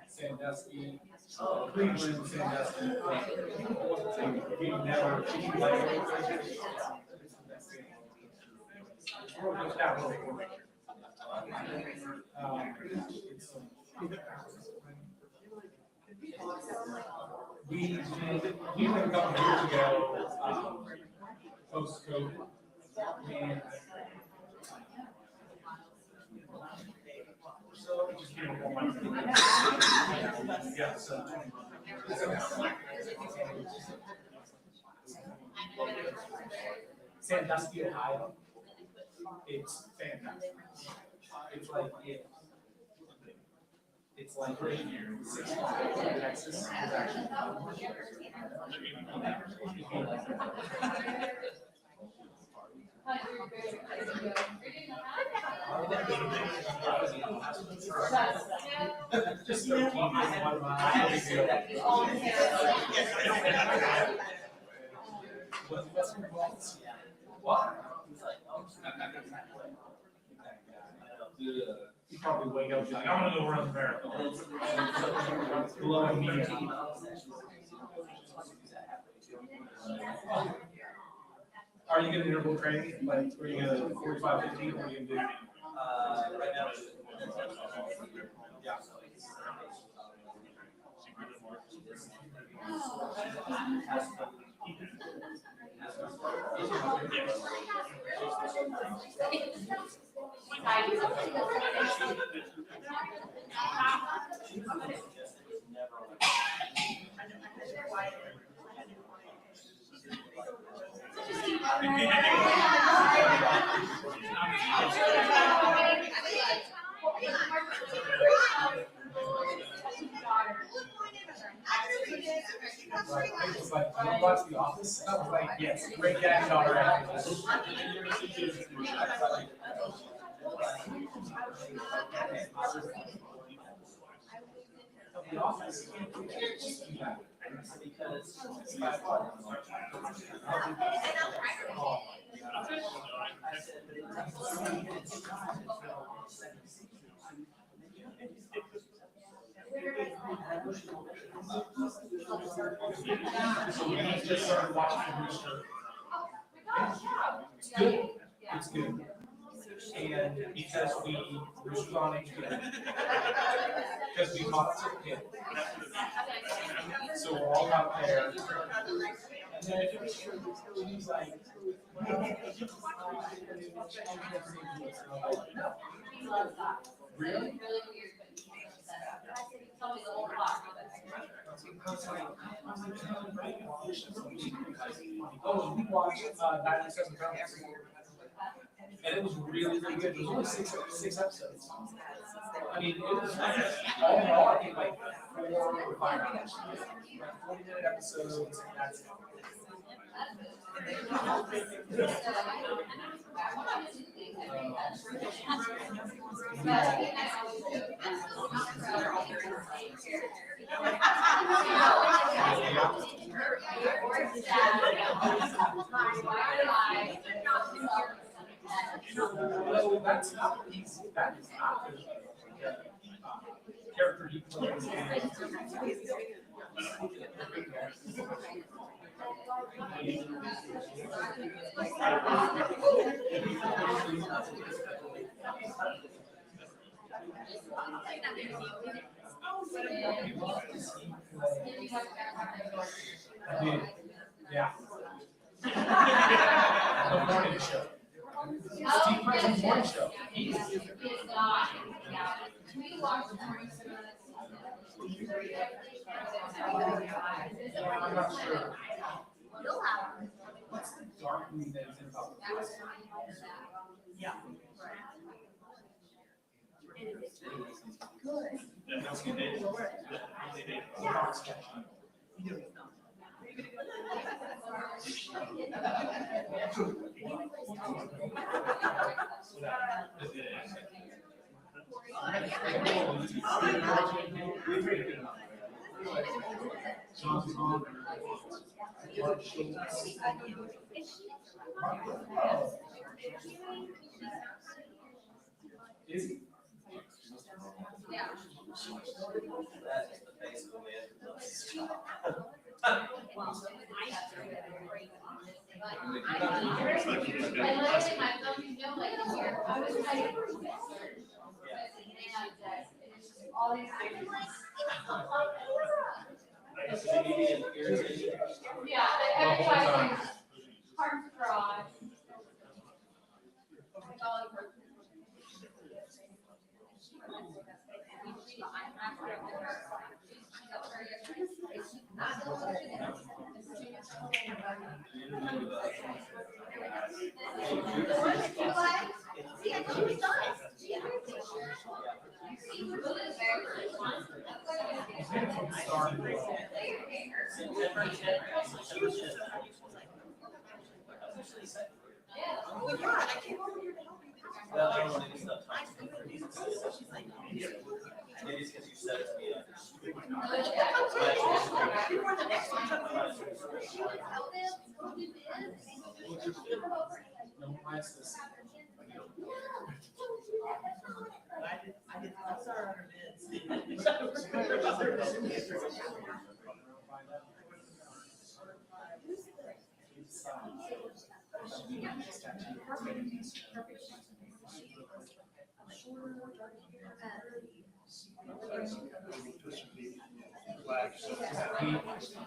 Sandusky, Cleveland, Sandusky. We never. We went a couple of years ago, post-COVID, and so just give it one. Yeah, so. Sandusky, Ohio. It's fantastic. It's like it's like right here, Texas is actually. Just you probably wake up and be like, I'm gonna go run the marathon. Below me. Are you gonna interval training? Like, are you gonna 45, 15? What are you gonna do? Right now. Yeah. It was like, you watch The Office? I was like, yes, great dad and daughter acting. The Office. So we just started watching the Rooster. It's good. It's good. And because we Rooster's on HBO. Because we caught up to him. So we're all out there. And then he's like, really? Oh, we watched 97 Pounds. And it was really, really good. It was only six episodes. I mean, it was all in all, I think like 4 or 5 hours. 40-minute episodes, and that's it. Well, that's not easy. That is not the character he plays. I did. Yeah. The morning show. Steve Martin's morning show. I'm not sure. What's the dark movie that is involved? Yeah. Is he?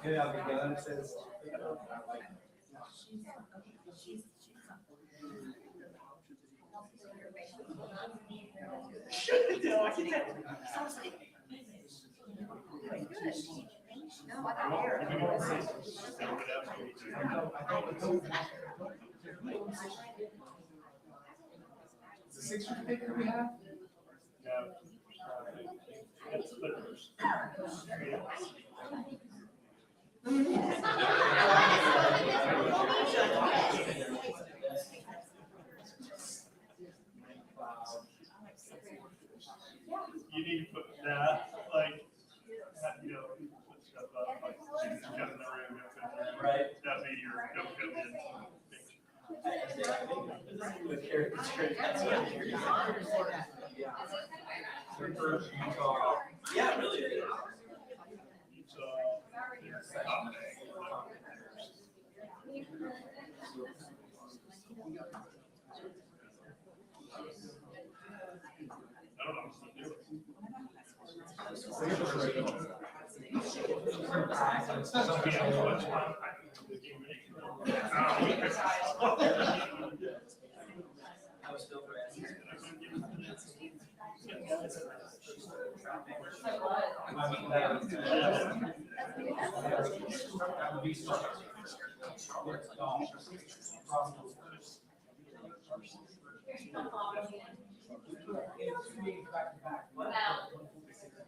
Get out of the gun, says. The 6-year picker we have? You need to put that, like, you know, put stuff up, like, come in the room, Right. that'd be your, don't come in. Yeah, it really is.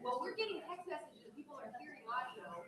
Well, we're getting text messages. People are hearing audio.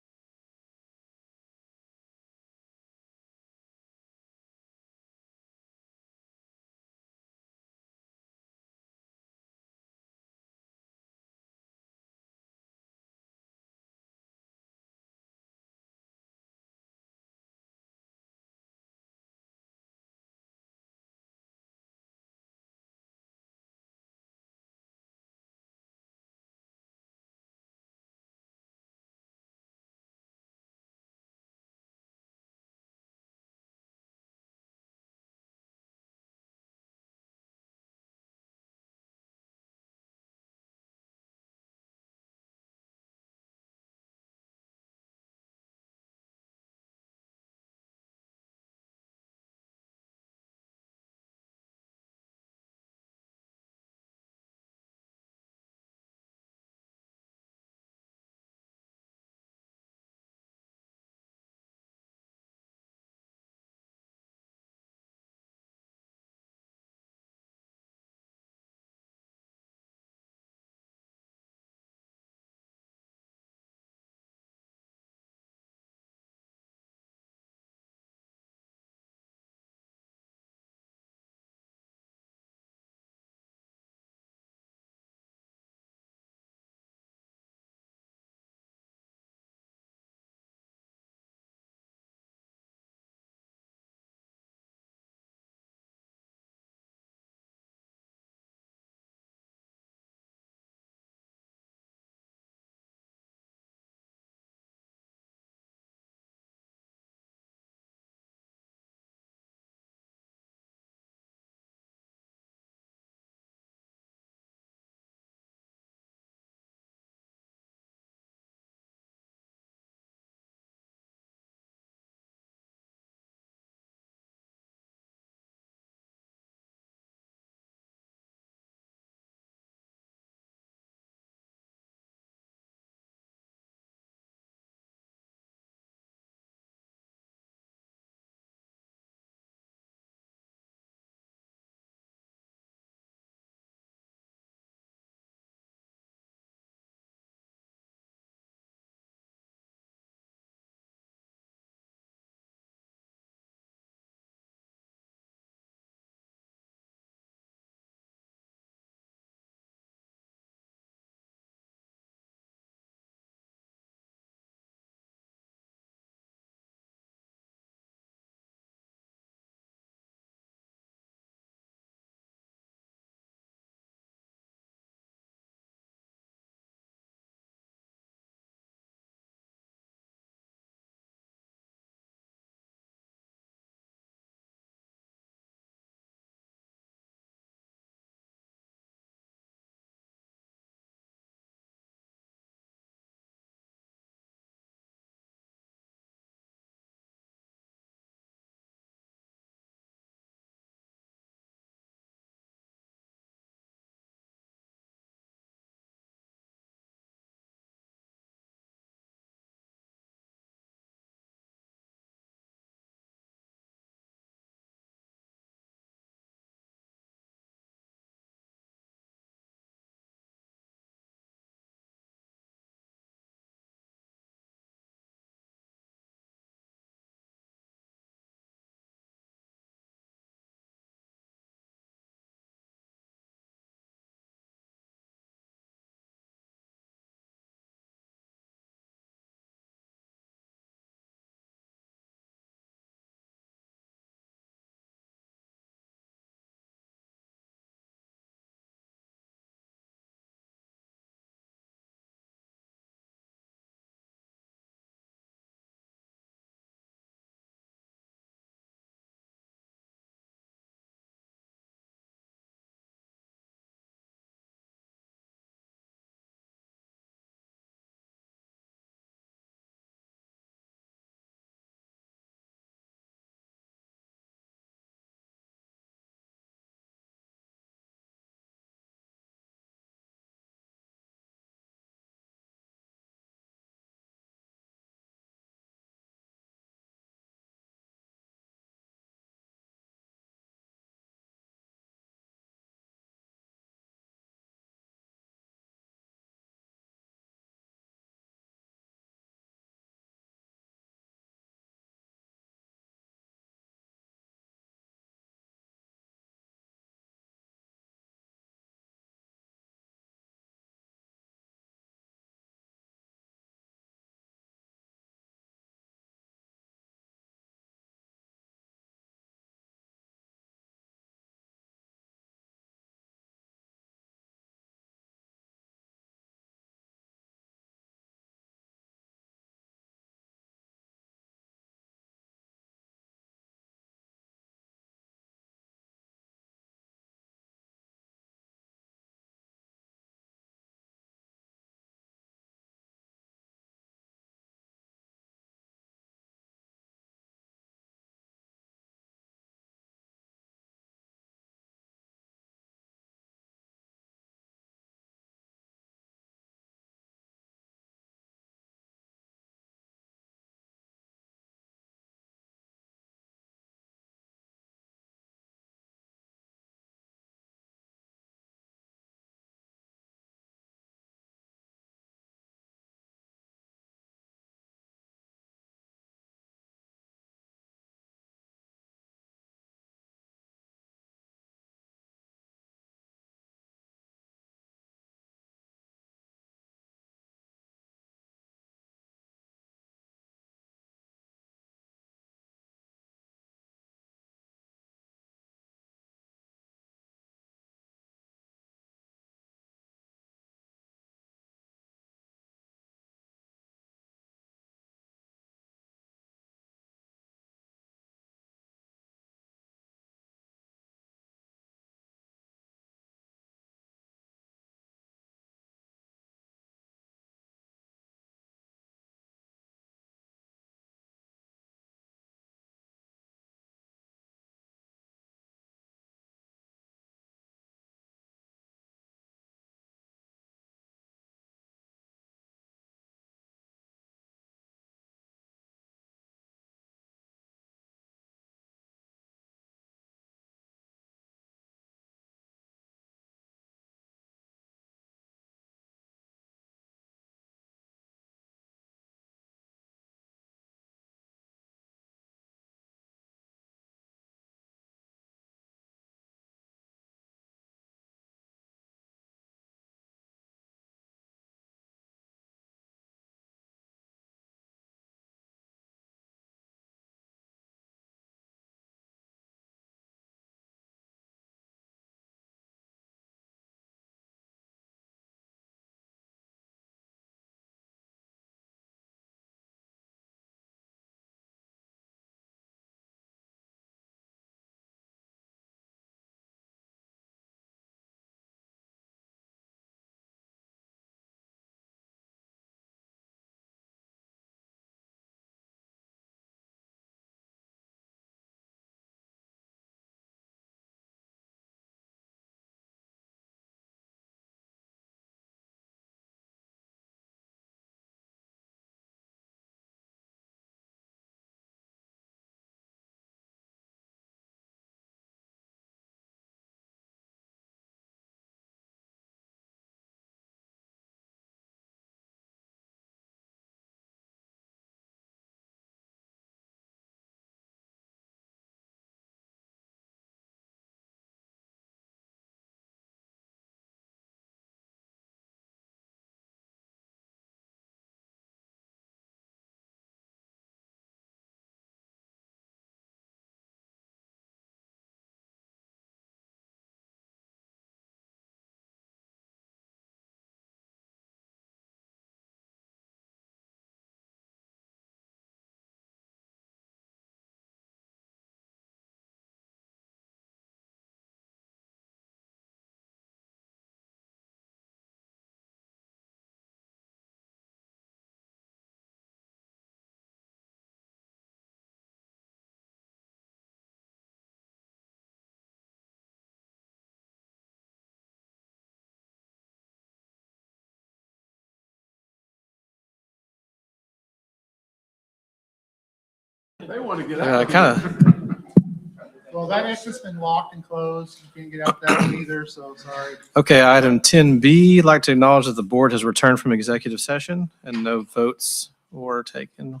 They want to get out. Kind of, Well, that exit's been locked and closed. You can't get out that one either, so sorry. okay, item 10B, I'd like to acknowledge that the board has returned from executive session and no votes were taken.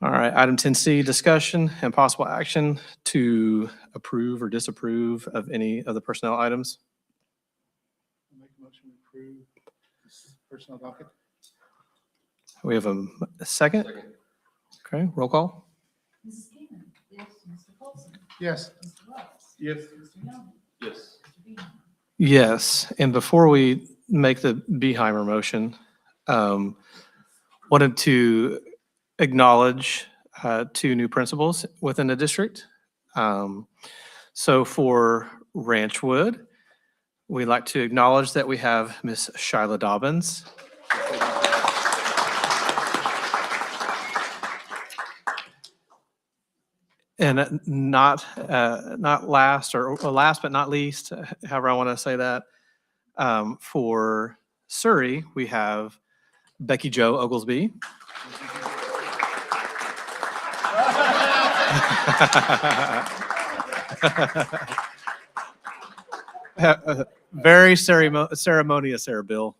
All right, item 10C, discussion and possible action to approve or disapprove of any of the personnel items. Make a motion to approve this personnel docket. We have a second. Okay, roll call. Mrs. Keenan. Yes. Mr. Colson. Yes. Mr. Wells. Yes. Mr. Young. Yes. Mr. Beamer. Yes, and before we make the Beheimer motion, wanted to acknowledge two new principals within the district. So for Ranchwood, we'd like to acknowledge that we have Miss Shyla Dobbins. And not last or last but not least, however I want to say that, for Surrey, we have Becky Jo Oglesby. Very ceremonious there, Bill.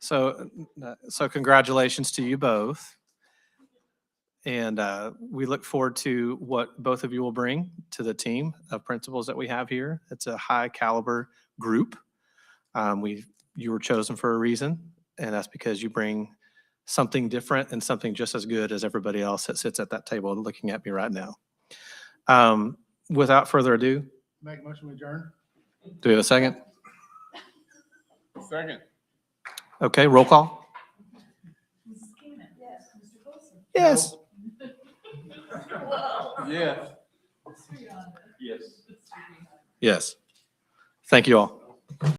So congratulations to you both. And we look forward to what both of you will bring to the team of principals that we have here. It's a high caliber group. You were chosen for a reason, and that's because you bring something different and something just as good as everybody else that sits at that table looking at me right now. Without further ado, Make a motion to adjourn. do we have a second? Second. Okay, roll call. Mrs. Keenan. Yes. Mr. Colson. Yes. Yeah. Mr. Young. Yes. Mr. Beamer. Yes. Thank you all.